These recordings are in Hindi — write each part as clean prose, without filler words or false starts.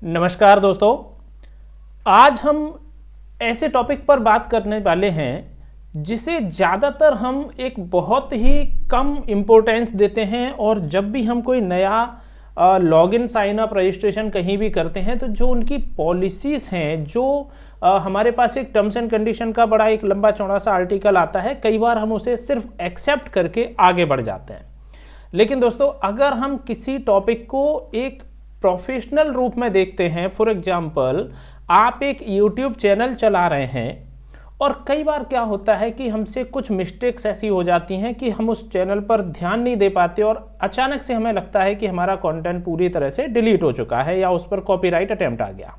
नमस्कार दोस्तों, आज हम ऐसे टॉपिक पर बात करने वाले हैं जिसे ज़्यादातर हम एक बहुत ही कम इम्पोर्टेंस देते हैं। और जब भी हम कोई नया लॉगिन साइन अप रजिस्ट्रेशन कहीं भी करते हैं तो जो उनकी पॉलिसीज़ हैं, जो हमारे पास एक टर्म्स एंड कंडीशन का बड़ा एक लंबा चौड़ा सा आर्टिकल आता है, कई बार हम उसे सिर्फ एक्सेप्ट करके आगे बढ़ जाते हैं। लेकिन दोस्तों, अगर हम किसी टॉपिक को एक प्रोफेशनल रूप में देखते हैं, फॉर एग्जाम्पल आप एक यूट्यूब चैनल चला रहे हैं और कई बार क्या होता है कि हमसे कुछ मिस्टेक्स ऐसी हो जाती हैं कि हम उस चैनल पर ध्यान नहीं दे पाते और अचानक से हमें लगता है कि हमारा कंटेंट पूरी तरह से डिलीट हो चुका है या उस पर कॉपीराइट अटेम्प्ट आ गया।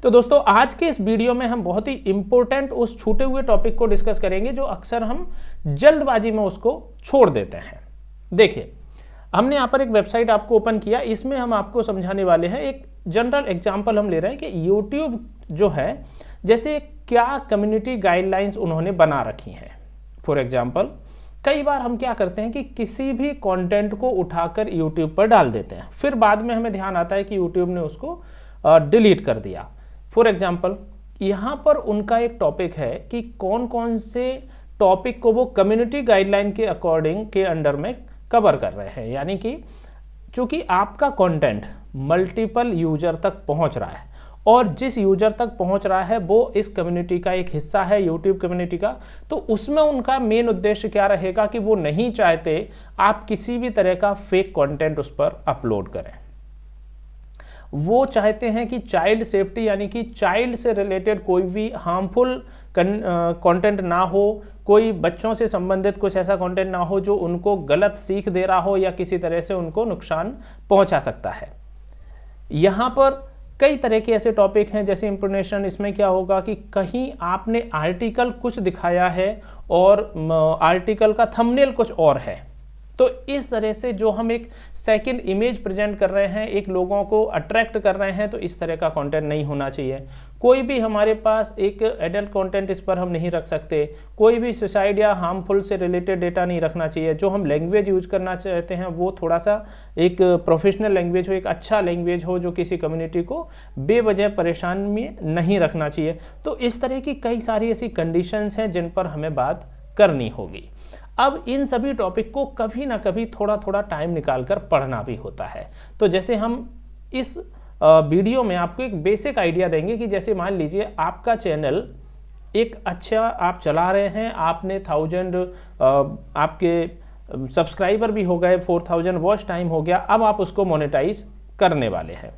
तो दोस्तों, आज के इस वीडियो में हम बहुत ही इंपॉर्टेंट उस छूटे हुए टॉपिक को डिस्कस करेंगे जो अक्सर हम जल्दबाजी में उसको छोड़ देते हैं। देखिए, हमने यहाँ पर एक वेबसाइट आपको ओपन किया, इसमें हम आपको समझाने वाले हैं। एक जनरल एग्जांपल हम ले रहे हैं कि YouTube जो है, जैसे क्या कम्युनिटी गाइडलाइंस उन्होंने बना रखी हैं। फॉर एग्जांपल, कई बार हम क्या करते हैं कि किसी भी कंटेंट को उठाकर YouTube पर डाल देते हैं, फिर बाद में हमें ध्यान आता है कि YouTube ने उसको डिलीट कर दिया। फॉर एग्जांपल, यहाँ पर उनका एक टॉपिक है कि कौन कौन से टॉपिक को वो कम्युनिटी गाइडलाइन के अकॉर्डिंग के अंडर में कवर कर रहे हैं। यानी कि चूंकि आपका कंटेंट मल्टीपल यूजर तक पहुंच रहा है और जिस यूजर तक पहुंच रहा है वो इस कम्युनिटी का एक हिस्सा है, यूट्यूब कम्युनिटी का, तो उसमें उनका मेन उद्देश्य क्या रहेगा कि वो नहीं चाहते आप किसी भी तरह का फेक कंटेंट उस पर अपलोड करें। वो चाहते हैं कि चाइल्ड सेफ्टी, यानी कि चाइल्ड से रिलेटेड कोई भी हार्मफुल कंटेंट ना हो, कोई बच्चों से संबंधित कुछ ऐसा कंटेंट ना हो जो उनको गलत सीख दे रहा हो या किसी तरह से उनको नुकसान पहुंचा सकता है। यहाँ पर कई तरह के ऐसे टॉपिक हैं, जैसे इंफॉर्मेशन। इसमें क्या होगा कि कहीं आपने आर्टिकल कुछ दिखाया है और आर्टिकल का थंबनेल कुछ और है, तो इस तरह से जो हम एक सेकंड इमेज प्रेजेंट कर रहे हैं, एक लोगों को अट्रैक्ट कर रहे हैं, तो इस तरह का कंटेंट नहीं होना चाहिए। कोई भी हमारे पास एक एडल्ट कंटेंट इस पर हम नहीं रख सकते। कोई भी सुसाइड या हार्मफुल से रिलेटेड डेटा नहीं रखना चाहिए। जो हम लैंग्वेज यूज करना चाहते हैं वो थोड़ा सा एक प्रोफेशनल लैंग्वेज हो, एक अच्छा लैंग्वेज हो जो किसी कम्युनिटी को बेवजह परेशान में नहीं रखना चाहिए। तो इस तरह की कई सारी ऐसी कंडीशंस हैं जिन पर हमें बात करनी होगी। अब इन सभी टॉपिक को कभी ना कभी थोड़ा थोड़ा टाइम निकालकर पढ़ना भी होता है। तो जैसे हम इस वीडियो में आपको एक बेसिक आइडिया देंगे कि जैसे मान लीजिए आपका चैनल एक अच्छा आप चला रहे हैं, आपने 1000 आपके सब्सक्राइबर भी हो गए, 4000 वॉच टाइम हो गया, अब आप उसको मोनेटाइज करने वाले हैं।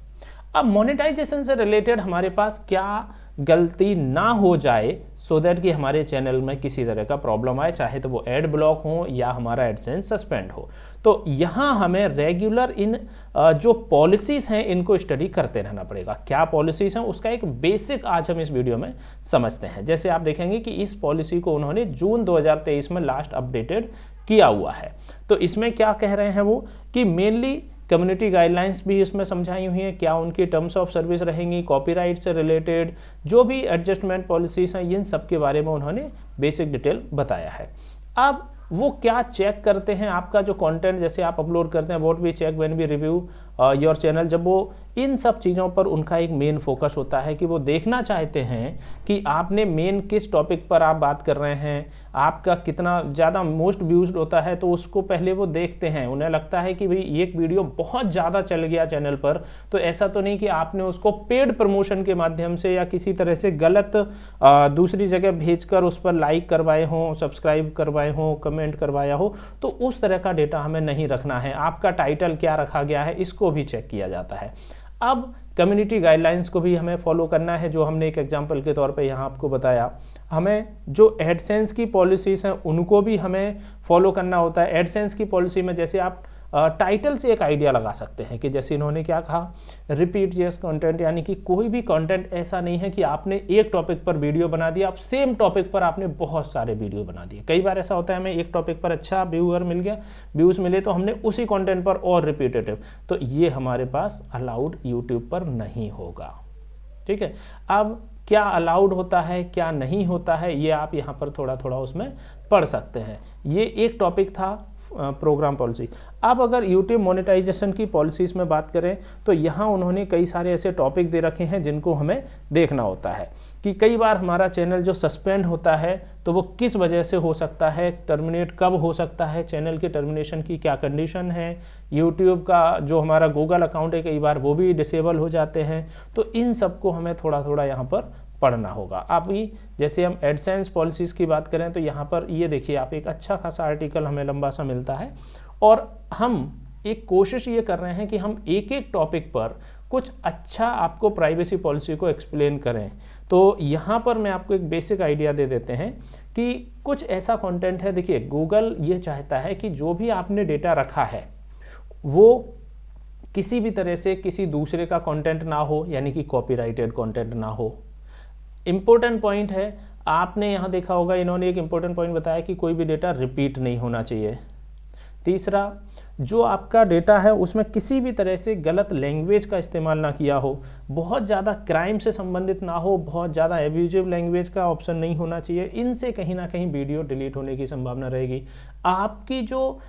अब मोनेटाइजेशन से रिलेटेड हमारे पास क्या गलती ना हो जाए, सो दैट कि हमारे चैनल में किसी तरह का प्रॉब्लम आए, चाहे तो वो एड ब्लॉक हो या हमारा एडसेंस सस्पेंड हो। तो यहाँ हमें रेगुलर इन जो पॉलिसीज़ हैं इनको स्टडी करते रहना पड़ेगा। क्या पॉलिसीज़ हैं उसका एक बेसिक आज हम इस वीडियो में समझते हैं। जैसे आप देखेंगे कि इस पॉलिसी को उन्होंने जून 2023 में लास्ट अपडेटेड किया हुआ है। तो इसमें क्या कह रहे हैं वो कि मेनली कम्युनिटी गाइडलाइंस भी इसमें समझाई हुई हैं, क्या उनकी टर्म्स ऑफ सर्विस रहेंगी, कॉपीराइट से रिलेटेड जो भी एडजस्टमेंट पॉलिसीज़ हैं, इन सब के बारे में उन्होंने बेसिक डिटेल बताया है। अब वो क्या चेक करते हैं आपका जो कंटेंट जैसे आप अपलोड करते हैं, what we check when we review your channel, जब वो इन सब चीज़ों पर उनका एक मेन फोकस होता है कि वो देखना चाहते हैं कि आपने मेन किस टॉपिक पर आप बात कर रहे हैं, आपका कितना ज़्यादा मोस्ट व्यूज होता है, तो उसको पहले वो देखते हैं। उन्हें लगता है कि भाई एक वीडियो बहुत ज़्यादा चल गया चैनल पर, तो ऐसा तो नहीं कि आपने उसको पेड प्रमोशन के माध्यम से या किसी तरह से गलत दूसरी जगह भेजकर उस पर लाइक करवाए हों, सब्सक्राइब करवाए हों, कमेंट करवाया हो। तो उस तरह का डेटा हमें नहीं रखना है। आपका टाइटल क्या रखा गया है इसको भी चेक किया जाता है। अब कम्युनिटी गाइडलाइंस को भी हमें फॉलो करना है, जो हमने एक एग्जांपल के तौर पे यहाँ आपको बताया। हमें जो एडसेंस की पॉलिसीज़ हैं उनको भी हमें फॉलो करना होता है। एडसेंस की पॉलिसी में जैसे आप टाइटल से एक आइडिया लगा सकते हैं कि जैसे इन्होंने क्या कहा, रिपीट जेस कंटेंट, यानी कि कोई भी कंटेंट ऐसा नहीं है कि आपने एक टॉपिक पर वीडियो बना दिया, आप सेम टॉपिक पर आपने बहुत सारे वीडियो बना दिए। कई बार ऐसा होता है हमें एक टॉपिक पर अच्छा व्यूअर मिल गया, व्यूज़ मिले, तो हमने उसी कंटेंट पर और रिपीटेटिव, तो ये हमारे पास अलाउड यूट्यूब पर नहीं होगा। ठीक है, अब क्या अलाउड होता है क्या नहीं होता है ये आप यहाँ पर थोड़ा थोड़ा उसमें पढ़ सकते हैं। ये एक टॉपिक था प्रोग्राम पॉलिसी। अब अगर यूट्यूब मोनेटाइजेशन की पॉलिसीज़ में बात करें तो यहाँ उन्होंने कई सारे ऐसे टॉपिक दे रखे हैं जिनको हमें देखना होता है कि कई बार हमारा चैनल जो सस्पेंड होता है तो वो किस वजह से हो सकता है, टर्मिनेट कब हो सकता है, चैनल के टर्मिनेशन की क्या कंडीशन है, यूट्यूब का जो हमारा गूगल अकाउंट है कई बार वो भी डिसेबल हो जाते हैं। तो इन सब को हमें थोड़ा थोड़ा यहाँ पर पढ़ना होगा। आप भी जैसे हम एडसेंस पॉलिसीज़ की बात करें तो यहाँ पर ये देखिए आप एक अच्छा खासा आर्टिकल हमें लंबा सा मिलता है और हम एक कोशिश ये कर रहे हैं कि हम एक एक टॉपिक पर कुछ अच्छा आपको प्राइवेसी पॉलिसी को एक्सप्लेन करें। तो यहाँ पर मैं आपको एक बेसिक आइडिया दे देते हैं कि कुछ ऐसा कंटेंट है, देखिए गूगल ये चाहता है कि जो भी आपने डेटा रखा है वो किसी भी तरह से किसी दूसरे का कंटेंट ना हो, यानी कि कॉपीराइटेड कंटेंट ना हो। इम्पोर्टेंट पॉइंट है, आपने यहाँ देखा होगा इन्होंने एक इम्पोर्टेंट पॉइंट बताया कि कोई भी डेटा रिपीट नहीं होना चाहिए। तीसरा, जो आपका डेटा है उसमें किसी भी तरह से गलत लैंग्वेज का इस्तेमाल ना किया हो, बहुत ज़्यादा क्राइम से संबंधित ना हो, बहुत ज़्यादा एब्यूजिव लैंग्वेज का ऑप्शन नहीं होना चाहिए। इनसे कहीं ना कहीं वीडियो डिलीट होने की संभावना रहेगी। आपकी जो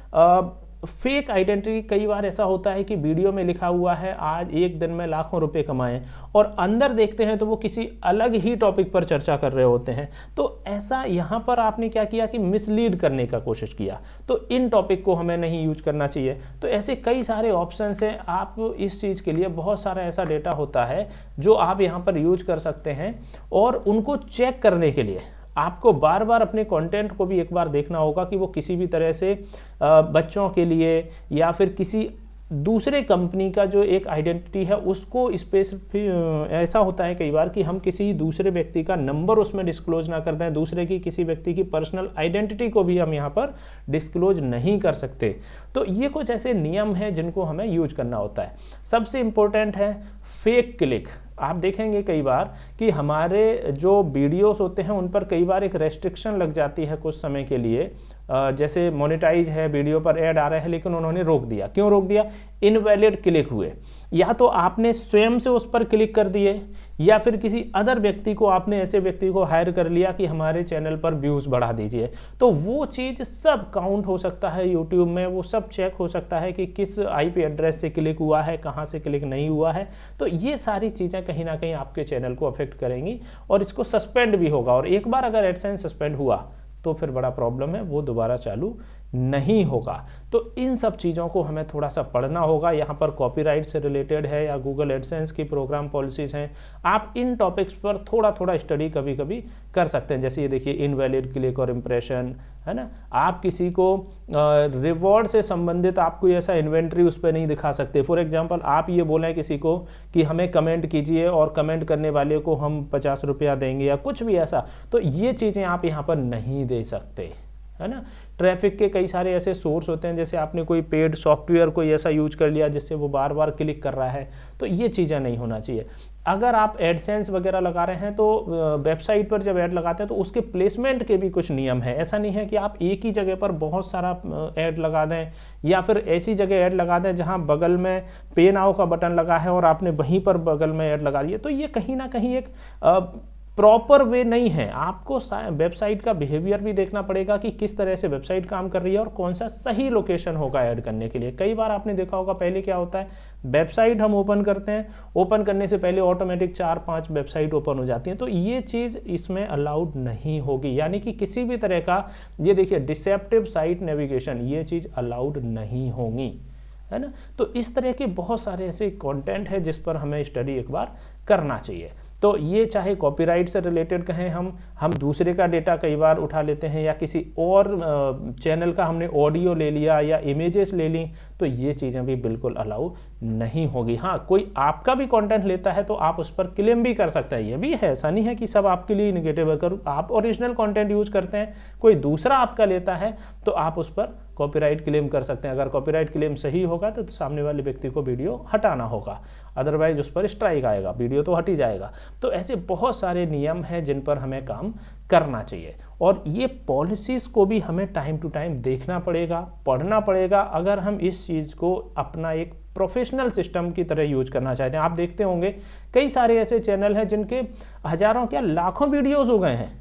फेक आइडेंटिटी, कई बार ऐसा होता है कि वीडियो में लिखा हुआ है आज एक दिन में लाखों रुपए कमाएं और अंदर देखते हैं तो वो किसी अलग ही टॉपिक पर चर्चा कर रहे होते हैं। तो ऐसा यहाँ पर आपने क्या किया कि मिसलीड करने का कोशिश किया, तो इन टॉपिक को हमें नहीं यूज करना चाहिए। तो ऐसे कई सारे ऑप्शन हैं, आप इस चीज़ के लिए बहुत सारा ऐसा डेटा होता है जो आप यहाँ पर यूज कर सकते हैं और उनको चेक करने के लिए आपको बार बार अपने कंटेंट को भी एक बार देखना होगा कि वो किसी भी तरह से बच्चों के लिए या फिर किसी दूसरे कंपनी का जो एक आइडेंटिटी है उसको स्पेसिफिक, ऐसा होता है कई बार कि हम किसी दूसरे व्यक्ति का नंबर उसमें डिस्क्लोज ना कर दें, दूसरे की किसी व्यक्ति की पर्सनल आइडेंटिटी को भी हम यहाँ पर डिस्क्लोज नहीं कर सकते। तो ये कुछ ऐसे नियम हैं जिनको हमें यूज करना होता है। सबसे इम्पोर्टेंट है फेक क्लिक। आप देखेंगे कई बार कि हमारे जो वीडियोस होते हैं उन पर कई बार एक रेस्ट्रिक्शन लग जाती है कुछ समय के लिए, जैसे मोनेटाइज है, वीडियो पर ऐड आ रहे हैं लेकिन उन्होंने रोक दिया। क्यों रोक दिया? इनवैलिड क्लिक हुए, या तो आपने स्वयं से उस पर क्लिक कर दिए या फिर किसी अदर व्यक्ति को, आपने ऐसे व्यक्ति को हायर कर लिया कि हमारे चैनल पर व्यूज़ बढ़ा दीजिए। तो वो चीज़ सब काउंट हो सकता है यूट्यूब में, वो सब चेक हो सकता है कि किस आईपी एड्रेस से क्लिक हुआ है, कहाँ से क्लिक नहीं हुआ है। तो ये सारी चीज़ें कहीं ना कहीं आपके चैनल को अफेक्ट करेंगी और इसको सस्पेंड भी होगा। और एक बार अगर एडसेंस सस्पेंड हुआ तो फिर बड़ा प्रॉब्लम है, वो दोबारा चालू नहीं होगा। तो इन सब चीज़ों को हमें थोड़ा सा पढ़ना होगा। यहाँ पर कॉपीराइट से रिलेटेड है या गूगल एडसेंस की प्रोग्राम पॉलिसीज़ हैं, आप इन टॉपिक्स पर थोड़ा थोड़ा स्टडी कभी कभी कर सकते हैं। जैसे ये देखिए इनवैलिड क्लिक और इम्प्रेशन, है ना। आप किसी को रिवॉर्ड से संबंधित आप कोई ऐसा इन्वेंट्री उस पर नहीं दिखा सकते। फॉर एग्जांपल आप ये बोलें किसी को कि हमें कमेंट कीजिए और कमेंट करने वाले को हम 50 रुपया देंगे या कुछ भी ऐसा, तो ये चीज़ें आप यहाँ पर नहीं दे सकते, है ना। ट्रैफिक के कई सारे ऐसे सोर्स होते हैं, जैसे आपने कोई पेड सॉफ्टवेयर कोई ऐसा यूज कर लिया जिससे वो बार बार क्लिक कर रहा है, तो ये चीज़ें नहीं होना चाहिए। अगर आप एडसेंस वगैरह लगा रहे हैं तो वेबसाइट पर जब ऐड लगाते हैं तो उसके प्लेसमेंट के भी कुछ नियम है। ऐसा नहीं है कि आप एक ही जगह पर बहुत सारा ऐड लगा दें या फिर ऐसी जगह ऐड लगा दें जहां बगल में पे नाउ का बटन लगा है और आपने वहीं पर बगल में ऐड लगा दिया। तो ये कहीं ना कहीं एक प्रॉपर वे नहीं है। आपको वेबसाइट का बिहेवियर भी देखना पड़ेगा कि किस तरह से वेबसाइट काम कर रही है और कौन सा सही लोकेशन होगा ऐड करने के लिए। कई बार आपने देखा होगा पहले क्या होता है, वेबसाइट हम ओपन करते हैं, ओपन करने से पहले ऑटोमेटिक 4-5 वेबसाइट ओपन हो जाती हैं। तो ये चीज़ इसमें अलाउड नहीं होगी, यानी कि किसी भी तरह का, ये देखिए डिसेप्टिव साइट नेविगेशन, ये चीज़ अलाउड नहीं होगी, है ना। तो इस तरह के बहुत सारे ऐसे कंटेंट है जिस पर हमें स्टडी एक बार करना चाहिए। तो ये चाहे कॉपीराइट से रिलेटेड कहें, हम दूसरे का डेटा कई बार उठा लेते हैं या किसी और चैनल का हमने ऑडियो ले लिया या इमेजेस ले ली, तो ये चीज़ें भी बिल्कुल अलाउ नहीं होगी। हाँ, कोई आपका भी कंटेंट लेता है तो आप उस पर क्लेम भी कर सकते हैं, ये भी है, ऐसा नहीं है कि सब आपके लिए निगेटिव है। अगर आप ओरिजिनल कंटेंट यूज करते हैं, कोई दूसरा आपका लेता है, तो आप उस पर कॉपीराइट क्लेम कर सकते हैं। अगर कॉपीराइट क्लेम सही होगा तो सामने वाले व्यक्ति को वीडियो हटाना होगा, अदरवाइज उस पर स्ट्राइक आएगा, वीडियो तो हट ही जाएगा। तो ऐसे बहुत सारे नियम हैं जिन पर हमें काम करना चाहिए और ये पॉलिसीज़ को भी हमें टाइम टू टाइम देखना पड़ेगा, पढ़ना पड़ेगा, अगर हम इस चीज़ को अपना एक प्रोफेशनल सिस्टम की तरह यूज करना चाहते हैं। आप देखते होंगे कई सारे ऐसे चैनल हैं जिनके हजारों क्या लाखों वीडियोस हो गए हैं,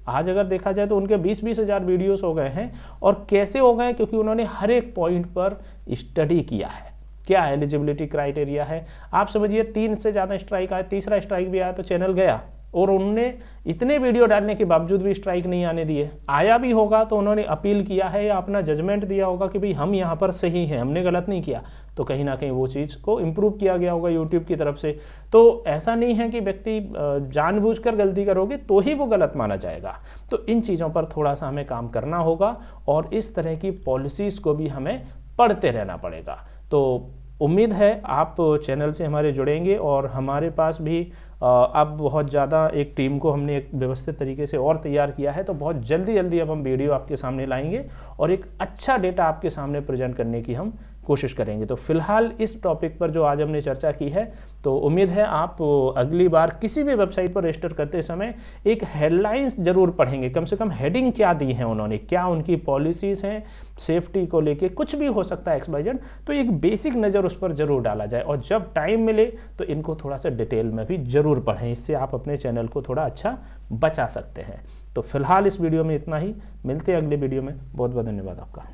आज अगर देखा जाए तो उनके 20-20 हज़ार वीडियोस हो गए हैं। और कैसे हो गए? क्योंकि उन्होंने हर एक पॉइंट पर स्टडी किया है। क्या एलिजिबिलिटी क्राइटेरिया है, आप समझिए 3 से ज़्यादा स्ट्राइक आए, तीसरा स्ट्राइक भी आया तो चैनल गया। और उन्होंने इतने वीडियो डालने के बावजूद भी स्ट्राइक नहीं आने दिए। आया भी होगा तो उन्होंने अपील किया है या अपना जजमेंट दिया होगा कि भाई हम यहाँ पर सही हैं, हमने गलत नहीं किया, तो कहीं ना कहीं वो चीज़ को इम्प्रूव किया गया होगा यूट्यूब की तरफ से। तो ऐसा नहीं है कि व्यक्ति जानबूझकर गलती करोगे तो ही वो गलत माना जाएगा। तो इन चीज़ों पर थोड़ा सा हमें काम करना होगा और इस तरह की पॉलिसीज़ को भी हमें पढ़ते रहना पड़ेगा। तो उम्मीद है आप चैनल से हमारे जुड़ेंगे और हमारे पास भी अब बहुत ज़्यादा एक टीम को हमने एक व्यवस्थित तरीके से और तैयार किया है। तो बहुत जल्दी अब हम वीडियो आपके सामने लाएंगे और एक अच्छा डेटा आपके सामने प्रेजेंट करने की हम कोशिश करेंगे। तो फिलहाल इस टॉपिक पर जो आज हमने चर्चा की है, तो उम्मीद है आप अगली बार किसी भी वेबसाइट पर रजिस्टर करते समय एक हेडलाइंस जरूर पढ़ेंगे, कम से कम हेडिंग क्या दी है उन्होंने, क्या उनकी पॉलिसीज़ हैं सेफ्टी को लेके, कुछ भी हो सकता है XYZ, तो एक बेसिक नज़र उस पर जरूर डाला जाए। और जब टाइम मिले तो इनको थोड़ा सा डिटेल में भी जरूर पढ़ें, इससे आप अपने चैनल को थोड़ा अच्छा बचा सकते हैं। तो फिलहाल इस वीडियो में इतना ही, मिलते हैं अगले वीडियो में। बहुत बहुत धन्यवाद आपका।